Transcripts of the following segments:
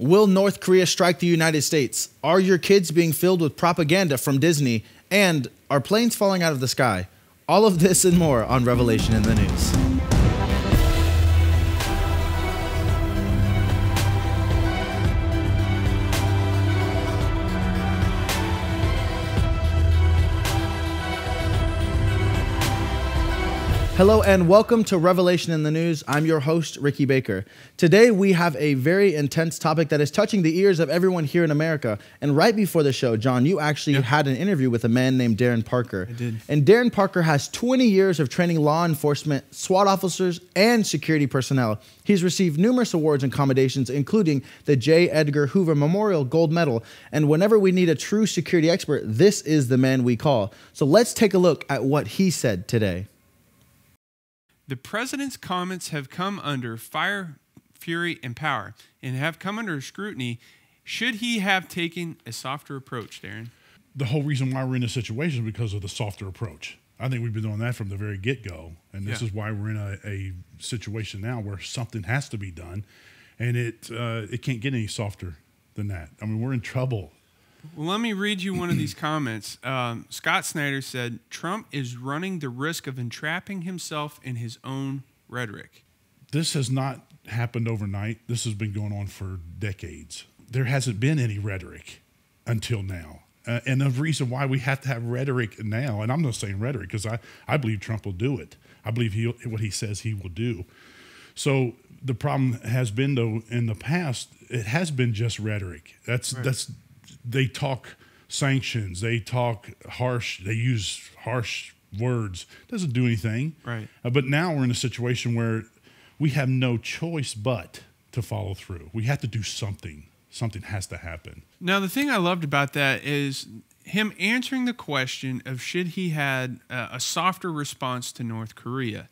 Will North Korea strike the United States? Are your kids being filled with propaganda from Disney? And are planes falling out of the sky? All of this and more on Revelation in the News. Hello and welcome to Revelation in the News. I'm your host, Ricky Baker. Today we have a very intense topic that is touching the ears of everyone here in America. And right before the show, John, you actually had an interview with a man named Darren Parker. I did. And Darren Parker has 20 years of training law enforcement, SWAT officers, and security personnel. He's received numerous awards and commendations, including the J. Edgar Hoover Memorial Gold Medal. And whenever we need a true security expert, this is the man we call. So let's take a look at what he said today. The president's comments have come under fire, fury, and power, and have come under scrutiny. Should he have taken a softer approach, Darren? The whole reason why we're in this situation is because of the softer approach. I think we've been doing that from the very get-go, and this is why we're in a situation now where something has to be done, and it can't get any softer than that. I mean, we're in trouble. Well, let me read you one of these comments. Scott Snyder said, Trump is running the risk of entrapping himself in his own rhetoric. This has not happened overnight. This has been going on for decades. There hasn't been any rhetoric until now. And the reason why we have to have rhetoric now, and I'm not saying rhetoric because I believe Trump will do it. I believe what he says he will do. So the problem has been, though, in the past, it has been just rhetoric. They talk sanctions. They talk harsh. They use harsh words. Doesn't do anything. Right. But now we're in a situation where we have no choice but to follow through. We have to do something. Something has to happen. Now, the thing I loved about that is him answering the question of should he had a softer response to North Korea.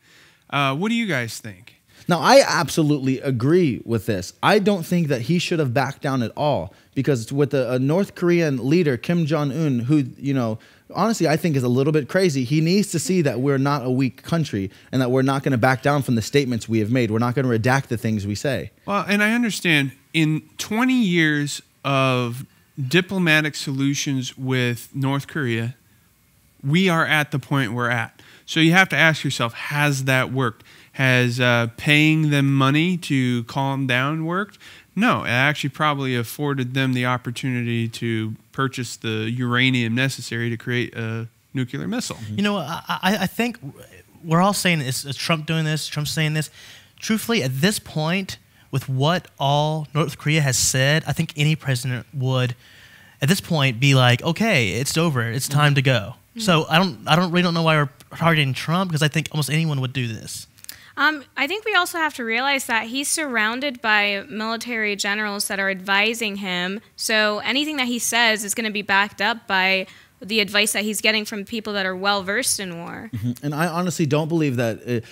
What do you guys think? Now, I absolutely agree with this. I don't think that he should have backed down at all because with a North Korean leader, Kim Jong-un, who, honestly, I think is a little bit crazy. He needs to see that we're not a weak country and that we're not going to back down from the statements we have made. We're not going to redact the things we say. Well, and I understand in 20 years of diplomatic solutions with North Korea, we are at the point we're at. So you have to ask yourself, has that worked? Has paying them money to calm down worked? No, it actually probably afforded them the opportunity to purchase the uranium necessary to create a nuclear missile. You know, I think we're all saying, is Trump doing this? Trump's saying this? Truthfully, at this point, with what all North Korea has said, I think any president would, at this point, be like, okay, it's over. It's time to go. So I really don't know why we're targeting Trump, because I think almost anyone would do this. I think we also have to realize that he's surrounded by military generals that are advising him. So anything that he says is going to be backed up by the advice that he's getting from people that are well-versed in war. And I honestly don't believe that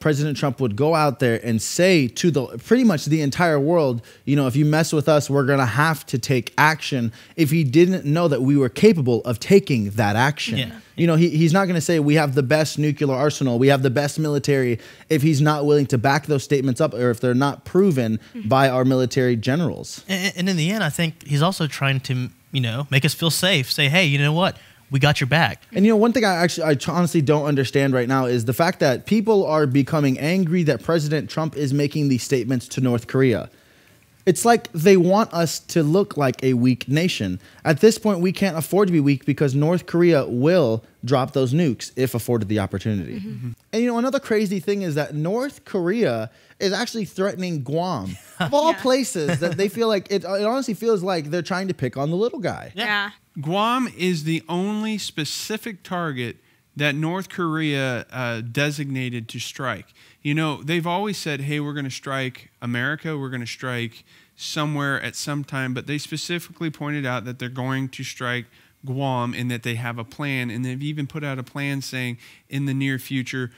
President Trump would go out there and say to pretty much the entire world, if you mess with us, we're going to have to take action, if he didn't know that we were capable of taking that action. Yeah. He's not going to say we have the best nuclear arsenal, we have the best military, if he's not willing to back those statements up or if they're not proven by our military generals. And in the end, I think he's also trying to make us feel safe. Say, hey, you know what? We got your back. And one thing I honestly don't understand right now is the fact that people are becoming angry that President Trump is making these statements to North Korea. It's like they want us to look like a weak nation. At this point, we can't afford to be weak because North Korea will drop those nukes if afforded the opportunity. And another crazy thing is that North Korea is actually threatening Guam. Of all places that they feel like, it honestly feels like they're trying to pick on the little guy. Yeah. Guam is the only specific target that North Korea designated to strike. They've always said, hey, we're going to strike America, we're going to strike somewhere at some time, but they specifically pointed out that they're going to strike Guam and that they have a plan, and they've even put out a plan saying in the near future,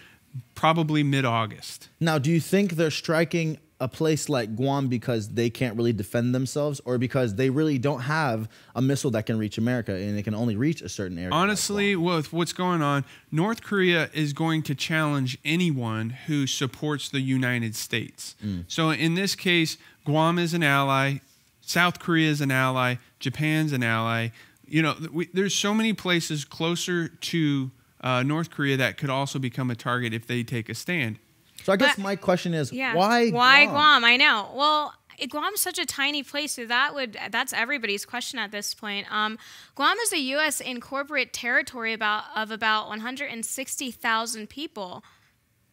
probably mid-August. Now, do you think they're striking a place like Guam because they can't really defend themselves, or because they really don't have a missile that can reach America and it can only reach a certain area? Honestly, with what's going on, North Korea is going to challenge anyone who supports the United States. So in this case, Guam is an ally. South Korea is an ally. Japan's an ally. You know, there's so many places closer to North Korea that could also become a target if they take a stand. So I guess my question is, why Guam? I know. Well, Guam's such a tiny place, so that's everybody's question at this point. Guam is a U.S. incorporate territory of about 160,000 people.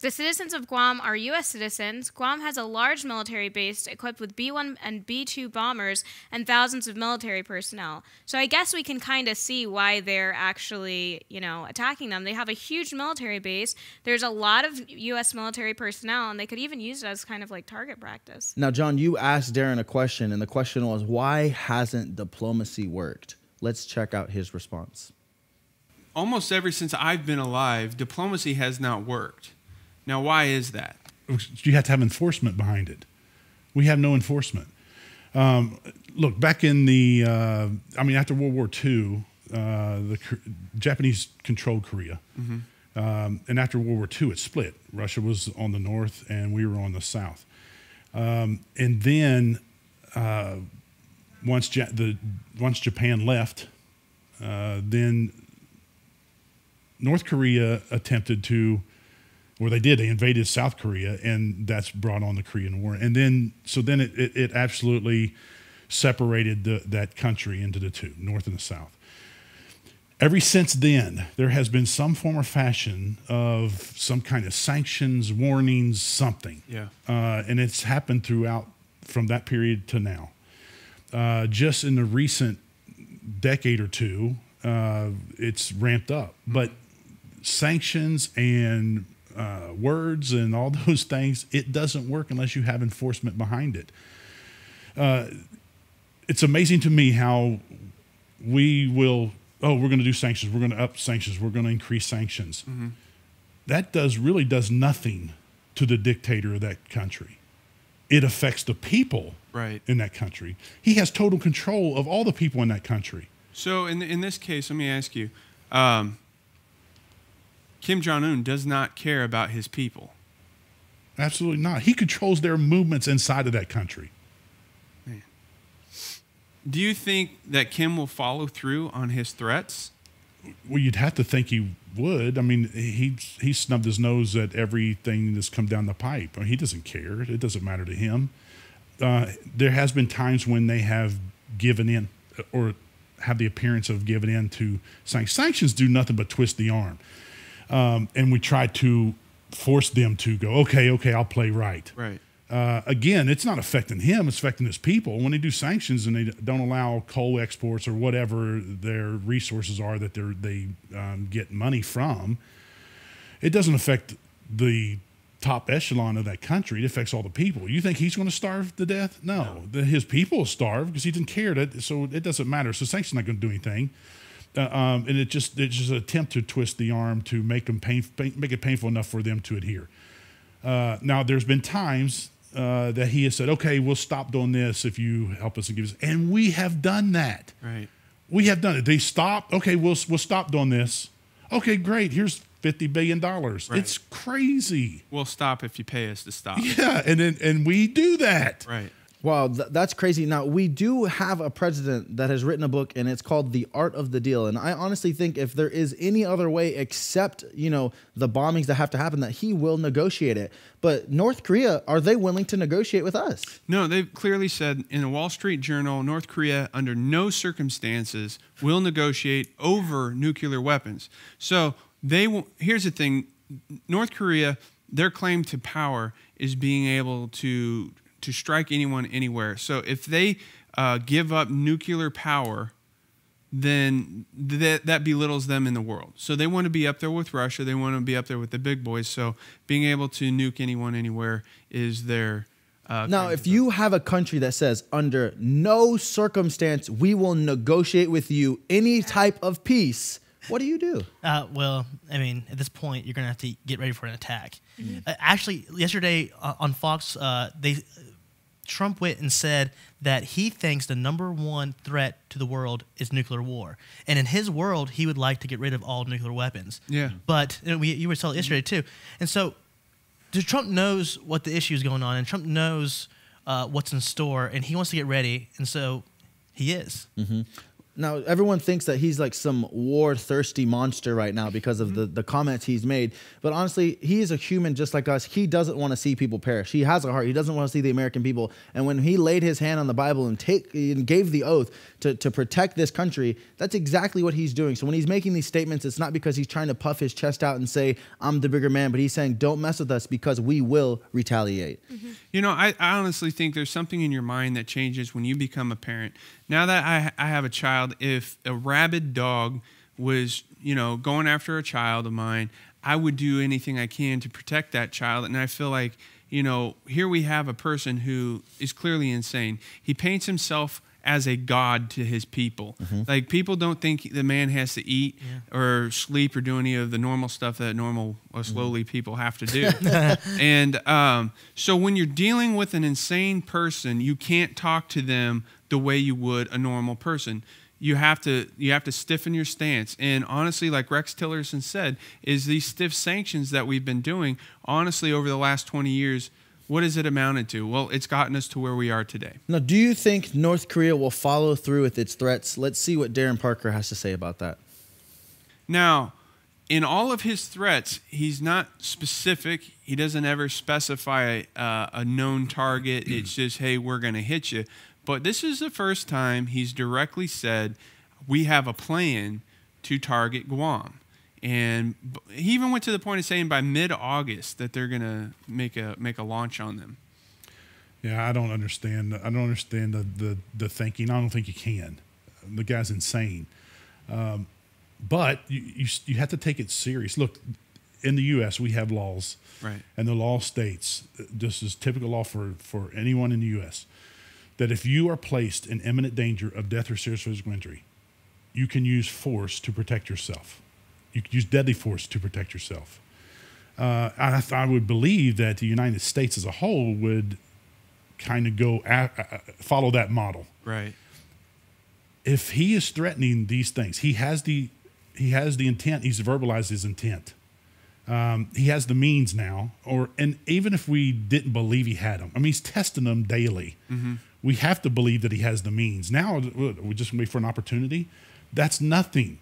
The citizens of Guam are U.S. citizens. Guam has a large military base equipped with B-1 and B-2 bombers and thousands of military personnel. So I guess we can kind of see why they're actually, attacking them. They have a huge military base. There's a lot of U.S. military personnel, and they could even use it as kind of like target practice. Now, John, you asked Darren a question, and the question was, why hasn't diplomacy worked? Let's check out his response. Almost ever since I've been alive, diplomacy has not worked. Now, why is that? You have to have enforcement behind it. We have no enforcement. Look, back in the, after World War II, the Japanese controlled Korea. Mm-hmm. And after World War II, it split. Russia was on the north and we were on the south. And then once Japan left, then North Korea attempted to, or they invaded South Korea, and that's brought on the Korean War. And then, it absolutely separated that country into the two, North and the South. Ever since then, there has been some form or fashion of some kind of sanctions, warnings, something. Yeah. And it's happened throughout from that period to now. Just in the recent decade or two, it's ramped up. But sanctions and words and all those things, it doesn't work unless you have enforcement behind it. It's amazing to me how we will, we're going to do sanctions, we're going to up sanctions, we're going to increase sanctions. Mm-hmm. That really does nothing to the dictator of that country. It affects the people in that country. He has total control of all the people in that country. So in this case, let me ask you, Kim Jong-un does not care about his people. Absolutely not. He controls their movements inside of that country. Man. Do you think that Kim will follow through on his threats? Well, you'd have to think he would. I mean, he snubbed his nose at everything that's come down the pipe. I mean, he doesn't care. It doesn't matter to him. There has been times when they have given in or have the appearance of giving in to sanctions. Sanctions do nothing but twist the arm. And we try to force them to go, okay, I'll play right. Right. Again, it's not affecting him, it's affecting his people. When they do sanctions and they don't allow coal exports or whatever their resources are that they get money from, it doesn't affect the top echelon of that country. It affects all the people. You think he's going to starve to death? No. His people will starve because he didn't care. So it doesn't matter. So sanctions not going to do anything. And it's just an attempt to twist the arm to make it painful enough for them to adhere. Now, there's been times that he has said, okay, we'll stop doing this if you help us and give us. And we have done that. Right. We have done it. They stopped. Okay, we'll stop doing this. Okay, great. Here's $50 billion. Right. It's crazy. We'll stop if you pay us to stop. Yeah, and we do that. Right. Wow, that's crazy. Now, we do have a president that has written a book, and it's called The Art of the Deal. And I honestly think if there is any other way except, the bombings that have to happen, that he will negotiate it. But North Korea, are they willing to negotiate with us? No, they've clearly said in a Wall Street Journal, North Korea, under no circumstances, will negotiate over nuclear weapons. So here's the thing. North Korea, their claim to power is being able to strike anyone anywhere. So if they give up nuclear power, then that belittles them in the world. So they want to be up there with Russia. They want to be up there with the big boys. So being able to nuke anyone anywhere is their... now, if you have a country that says, under no circumstance we will negotiate with you any type of peace, what do you do? Well, I mean, at this point, you're going to have to get ready for an attack. Mm-hmm. Actually, yesterday on Fox, Trump went and said that he thinks the #1 threat to the world is nuclear war. And in his world, he would like to get rid of all nuclear weapons. Yeah. But you were told yesterday, too. And so Trump knows what the issue is going on, and Trump knows what's in store, and he wants to get ready, and so he is. Now, everyone thinks that he's like some war-thirsty monster right now because of the comments he's made. But honestly, he is a human just like us. He doesn't want to see people perish. He has a heart. He doesn't want to see the American people. And when he laid his hand on the Bible and gave the oath to protect this country, that's exactly what he's doing. So when he's making these statements, it's not because he's trying to puff his chest out and say, I'm the bigger man, but he's saying, don't mess with us because we will retaliate. You know, I honestly think there's something in your mind that changes when you become a parent. Now that I have a child, if a rabid dog was, going after a child of mine, I would do anything I can to protect that child. And I feel like, here we have a person who is clearly insane. He paints himself as a god to his people. Like, people don't think the man has to eat or sleep or do any of the normal stuff that normal or slowly people have to do. And so when you're dealing with an insane person, you can't talk to them the way you would a normal person. You have to stiffen your stance. And honestly, like Rex Tillerson said, is these stiff sanctions that we've been doing, honestly, over the last 20 years, what has it amounted to? Well, it's gotten us to where we are today. Now, do you think North Korea will follow through with its threats? Let's see what Darren Parker has to say about that. Now, in all of his threats, he's not specific. He doesn't ever specify a known target. It's just, hey, we're going to hit you. But this is the first time he's directly said, we have a plan to target Guam. And he even went to the point of saying by mid-August that they're going to make a launch on them. Yeah, I don't understand. I don't understand the thinking. I don't think you can. The guy's insane. But you have to take it serious. Look, in the U.S., we have laws. Right. And the law states, this is typical law for anyone in the U.S., that if you are placed in imminent danger of death or serious physical injury, you can use force to protect yourself. You can use deadly force to protect yourself. I would believe that the United States as a whole would kind of follow that model. Right. If he is threatening these things, he has the intent. He's verbalized his intent. He has the means now, and even if we didn't believe he had them, I mean, he's testing them daily. We have to believe that he has the means. Now we just wait for an opportunity. That's nothing.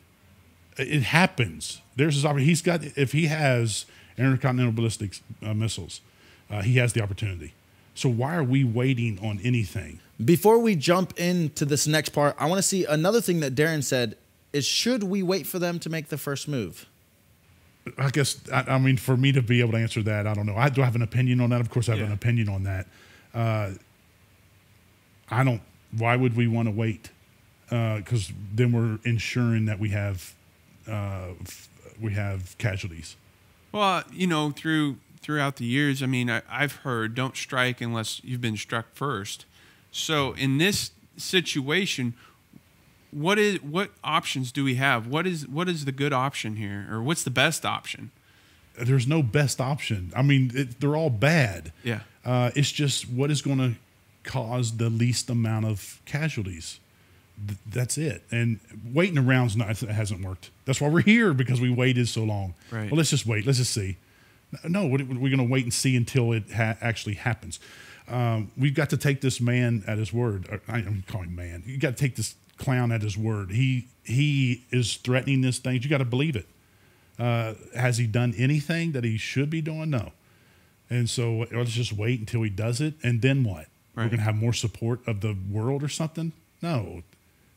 It happens. There's his opportunity. If he has intercontinental ballistic missiles, he has the opportunity. So why are we waiting on anything? Before we jump into this next part, I want to see another thing that Darren said is, should we wait for them to make the first move? I guess, I mean, for me to be able to answer that, I don't know. Do I have an opinion on that? Of course I have an opinion on that. Why would we want to wait? Because then we're ensuring that we have casualties. Well, throughout the years, I mean, I've heard don't strike unless you've been struck first. So in this situation, what options do we have? What is the good option here, or what's the best option? There's no best option. I mean, they're all bad. Yeah. It's just what is going to cause the least amount of casualties. That's it. And waiting around hasn't worked. That's why we're here, because we waited so long. Right. Well, let's just wait. Let's just see. No, we're going to wait and see until it actually happens. We've got to take this man at his word. I'm calling him man. You got to take this clown at his word. He is threatening this thing. You got to believe it. Has he done anything that he should be doing? No. And so let's just wait until he does it. And then what? Right. We're going to have more support of the world or something? No,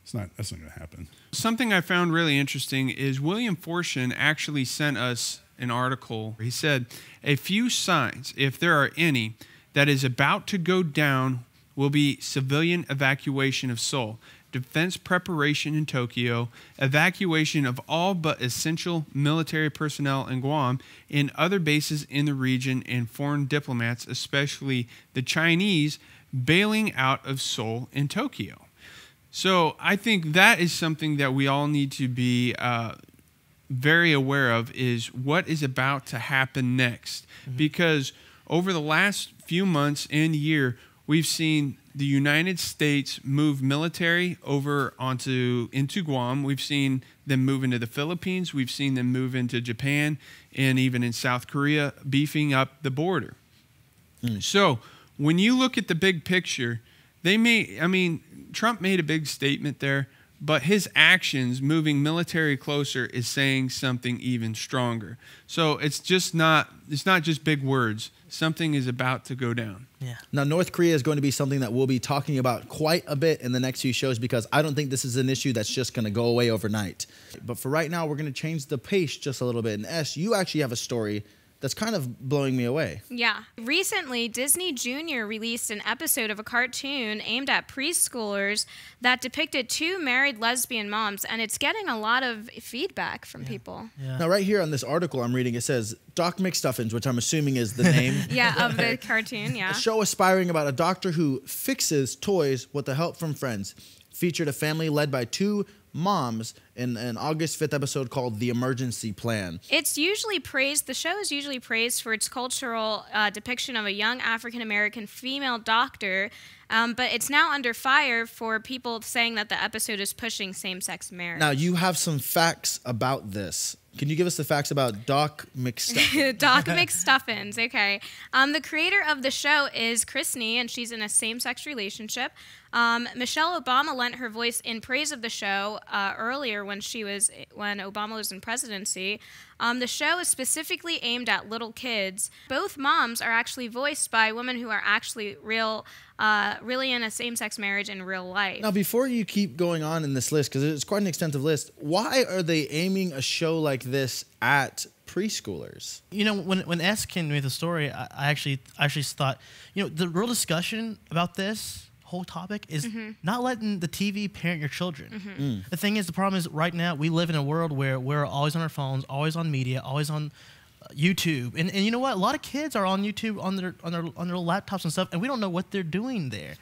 that's not going to happen. Something I found really interesting is William Fortune actually sent us an article. He said, a few signs, if there are any, that is about to go down will be civilian evacuation of Seoul, defense preparation in Tokyo, evacuation of all but essential military personnel in Guam and other bases in the region, and foreign diplomats, especially the Chinese, bailing out of Seoul and Tokyo. So I think that is something that we all need to be very aware of, is what is about to happen next. Because over the last few months and year, we've seen the United States move military over into Guam. We've seen them move into the Philippines. We've seen them move into Japan, and even in South Korea, beefing up the border. So when you look at the big picture, Trump made a big statement there, but his actions moving military closer is saying something even stronger. So it's not just big words. Something is about to go down. Yeah. Now, North Korea is going to be something that we'll be talking about quite a bit in the next few shows because I don't think this is an issue that's just going to go away overnight. But for right now, we're going to change the pace just a little bit. And S, you actually have a story that's kind of blowing me away. Yeah. Recently, Disney Junior released an episode of a cartoon aimed at preschoolers that depicted two married lesbian moms, and it's getting a lot of feedback from people. Yeah. Now, right here on this article I'm reading, it says Doc McStuffins, which I'm assuming is the name. Yeah, of the cartoon, yeah. A show aspiring about a doctor who fixes toys with the help from friends. Featured a family led by two moms in an August 5th episode called The Emergency Plan. It's usually praised, the show is usually praised for its cultural depiction of a young African-American female doctor, but it's now under fire for people saying that the episode is pushing same-sex marriage. Now, you have some facts about this. Can you give us the facts about Doc McStuffins? Doc McStuffins, okay. The creator of the show is Chris Nee, and she's in a same-sex relationship. Michelle Obama lent her voice in praise of the show earlier when Obama was in presidency. The show is specifically aimed at little kids. Both moms are actually voiced by women who are actually really in a same-sex marriage in real life. Now, before you keep going on in this list, because it's quite an extensive list, why are they aiming a show like this at preschoolers? You know, when S came to me with the story, I actually thought, you know, the real discussion about this whole topic is not letting the TV parent your children. The thing is, the problem is right now we live in a world where we're always on our phones, always on media, always on YouTube, and you know what? A lot of kids are on YouTube on their laptops and stuff, and we don't know what they're doing there.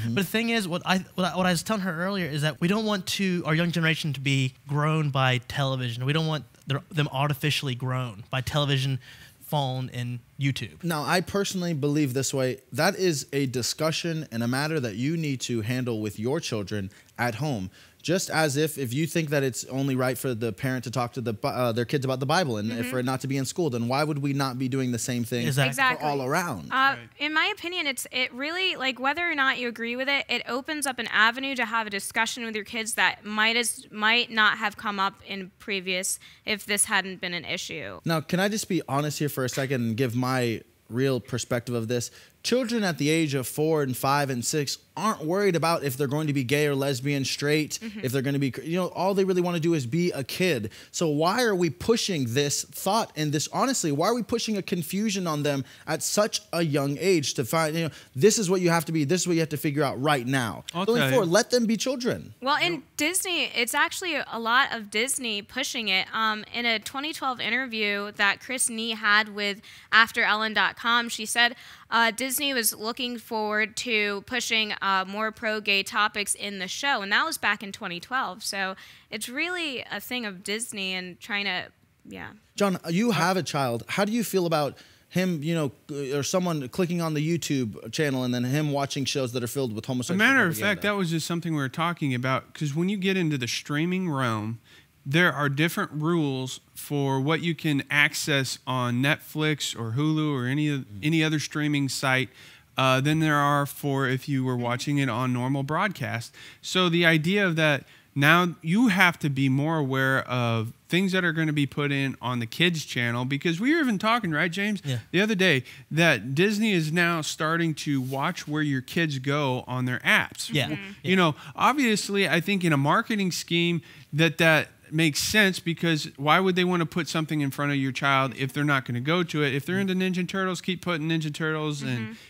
But the thing is, what I was telling her earlier is that we don't want our young generation to be grown by television. We don't want them artificially grown by television, phone, and YouTube. Now, I personally believe this way. That is a discussion and a matter that you need to handle with your children at home. Just as if you think that it's only right for the parent to talk to their kids about the Bible and for it not to be in school, then why would we not be doing the same thing Exactly. for all around? In my opinion, it really, like, whether or not you agree with it, it opens up an avenue to have a discussion with your kids that might not have come up in previous if this hadn't been an issue. Now, can I just be honest here for a second and give my real perspective of this? Children at the age of 4 and 5 and 6 aren't worried about if they're going to be gay or lesbian, straight, if they're going to be, all they really want to do is be a kid. So why are we pushing this thought and this, honestly, why are we pushing a confusion on them at such a young age to find, this is what you have to be, this is what you have to figure out right now. Going forward, let them be children. Well, in Disney, it's actually a lot of Disney pushing it. In a 2012 interview that Chris Nee had with AfterEllen.com, she said Disney was looking forward to pushing more pro-gay topics in the show, and that was back in 2012. So it's really a thing of Disney and trying to, John, you have a child. How do you feel about him, or someone clicking on the YouTube channel and then him watching shows that are filled with homosexual As a matter of propaganda? fact, that was just something we were talking about, because when you get into the streaming realm, there are different rules for what you can access on Netflix or Hulu or any other streaming site than there are for if you were watching it on normal broadcast. So the idea of that, now you have to be more aware of things that are going to be put in on the kids channel, because we were even talking, right, James, the other day, that Disney is now starting to watch where your kids go on their apps. Obviously, I think in a marketing scheme that makes sense, because why would they want to put something in front of your child if they're not going to go to it? If they're into Ninja Turtles, keep putting Ninja Turtles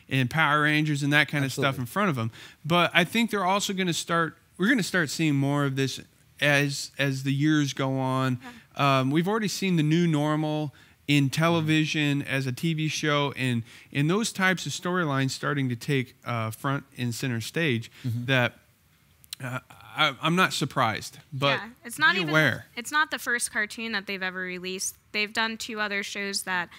and Power Rangers and that kind of stuff in front of them. But I think they're also going to start, we're going to start seeing more of this as the years go on. We've already seen the new normal in television as a TV show, and in those types of storylines starting to take front and center stage, that I'm not surprised, but it's not be aware. It's not the first cartoon that they've ever released. They've done 2 other shows that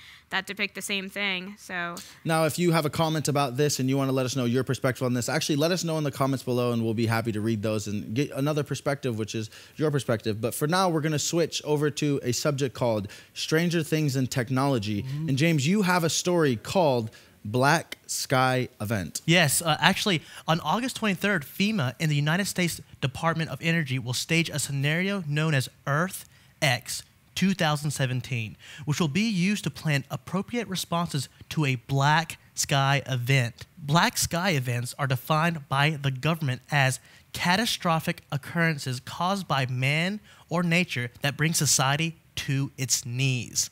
depict the same thing. So now, if you have a comment about this and you want to let us know your perspective on this, actually let us know in the comments below, and we'll be happy to read those and get another perspective, which is your perspective. But for now, we're going to switch over to a subject called Stranger Things and Technology. And James, you have a story called black sky event. Yes, actually, on August 23rd, FEMA and the United States Department of Energy will stage a scenario known as Earth X 2017, which will be used to plan appropriate responses to a black sky event. Black sky events are defined by the government as catastrophic occurrences caused by man or nature that bring society to its knees.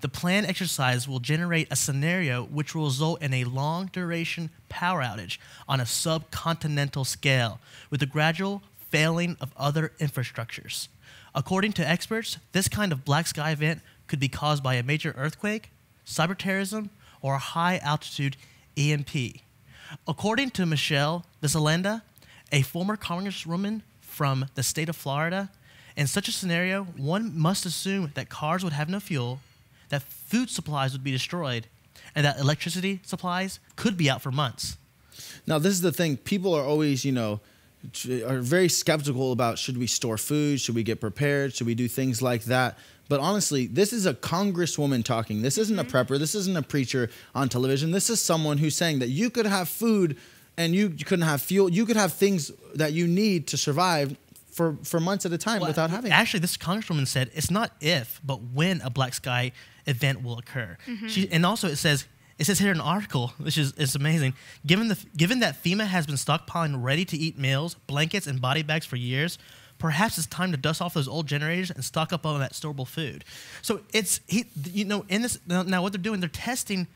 The planned exercise will generate a scenario which will result in a long-duration power outage on a subcontinental scale, with the gradual failing of other infrastructures. According to experts, this kind of black sky event could be caused by a major earthquake, cyberterrorism, or a high-altitude EMP. According to Michelle Visalenda, a former congresswoman from the state of Florida, in such a scenario, one must assume that cars would have no fuel, that food supplies would be destroyed, and that electricity supplies could be out for months. Now, this is the thing. People are always, are very skeptical about, should we store food? Should we get prepared? Should we do things like that? But honestly, this is a congresswoman talking. This isn't a prepper. This isn't a preacher on television. This is someone who's saying that you could have food and you couldn't have fuel. You could have things that you need to survive for months at a time without having. Actually, this congresswoman said it's not if, but when a black sky event will occur. And also it says here in an article, which is amazing. Given that FEMA has been stockpiling ready-to-eat meals, blankets, and body bags for years, perhaps it's time to dust off those old generators and stock up on that storable food. So in this now what they're doing, they're testing.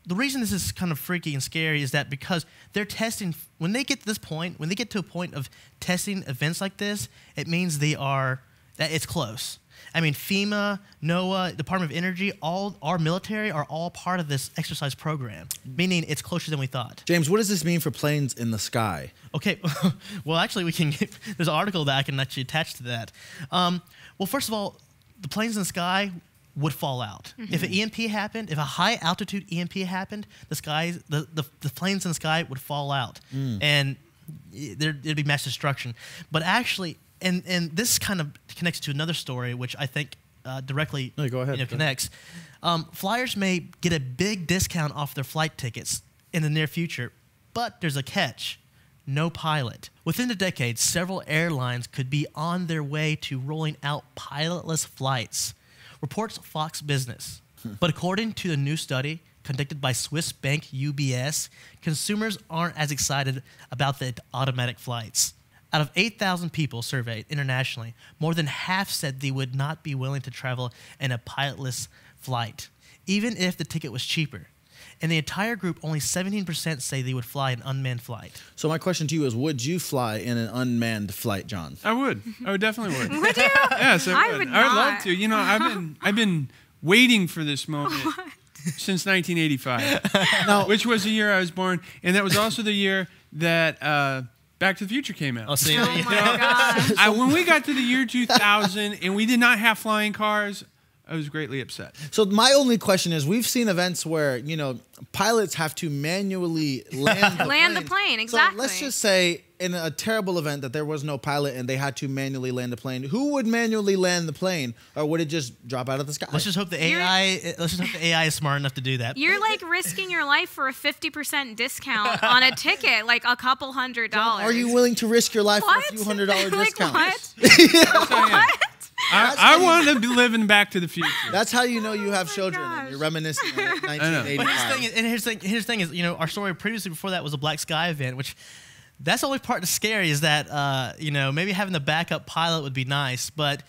The reason this is kind of freaky and scary is that because they're testing, when they get to this point, when they get to a point of testing events like this, it means that it's close. I mean, FEMA, NOAA, Department of Energy, all our military are all part of this exercise program, meaning it's closer than we thought. James, what does this mean for planes in the sky? Okay, well, actually, there's an article that I can actually attach to that. Well, first of all, the planes in the sky would fall out. If an EMP happened, if a high altitude EMP happened, the planes in the sky would fall out, and there'd be mass destruction. But actually, and this kind of connects to another story, which I think directly connects. Flyers may get a big discount off their flight tickets in the near future, but there's a catch: no pilot. Within the decade, several airlines could be on their way to rolling out pilotless flights, reports Fox Business. But according to the new study conducted by Swiss bank UBS, consumers aren't as excited about the automatic flights. Out of 8,000 people surveyed internationally, more than half said they would not be willing to travel in a pilotless flight, even if the ticket was cheaper. In the entire group, only 17% say they would fly an unmanned flight. So my question to you is, would you fly in an unmanned flight, John? I would. I definitely would. Would you? Yes, I would. would I would love not. to. I've been waiting for this moment since 1985, which was the year I was born, and that was also the year that Back to the Future came out. I'll see. Oh my gosh. When we got to the year 2000 and we did not have flying cars, I was greatly upset. So my only question is, we've seen events where, pilots have to manually land Land the plane, exactly. So let's just say in a terrible event that there was no pilot and they had to manually land the plane. Who would manually land the plane, or would it just drop out of the sky? Let's just hope the AI is smart enough to do that. You're like risking your life for a 50% discount on a ticket, like a couple $100. Are you willing to risk your life What? for a few $100 Like discount? what? What? I want to be living Back to the Future. That's how you know you have children. gosh. And you're reminiscing of But 1985. here's the thing is, our story previously before that was a black sky event, which that's the only part that's scary is that, maybe having the backup pilot would be nice. But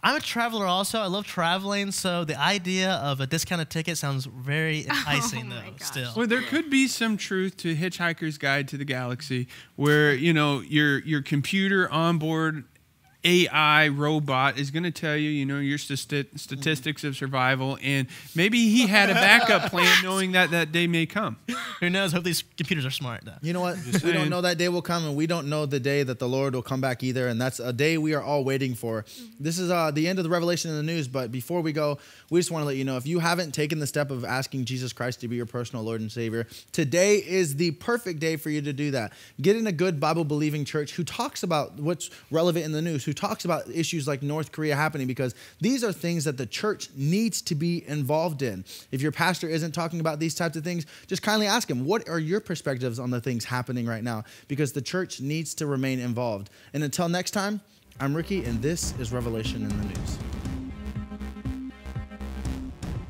I'm a traveler also. I love traveling. So the idea of a discounted ticket sounds very enticing, my though, gosh. still. Well, there could be some truth to Hitchhiker's Guide to the Galaxy, where, your computer onboard AI robot is going to tell you, your statistics of survival, and maybe he had a backup plan knowing that day may come. Who knows? Hope these computers are smart, though. You know what? Just We don't saying. know that day will come, and we don't know the day that the Lord will come back either. And that's a day we are all waiting for. This is the end of the revelation in the news. But before we go, we just want to let you know, if you haven't taken the step of asking Jesus Christ to be your personal Lord and Savior, today is the perfect day for you to do that. Get in a good Bible-believing church who talks about what's relevant in the news, who talks about issues like North Korea happening, because these are things that the church needs to be involved in. If your pastor isn't talking about these types of things, just kindly ask him, what are your perspectives on the things happening right now? Because the church needs to remain involved. And until next time, I'm Ricky, and this is Revelation in the News.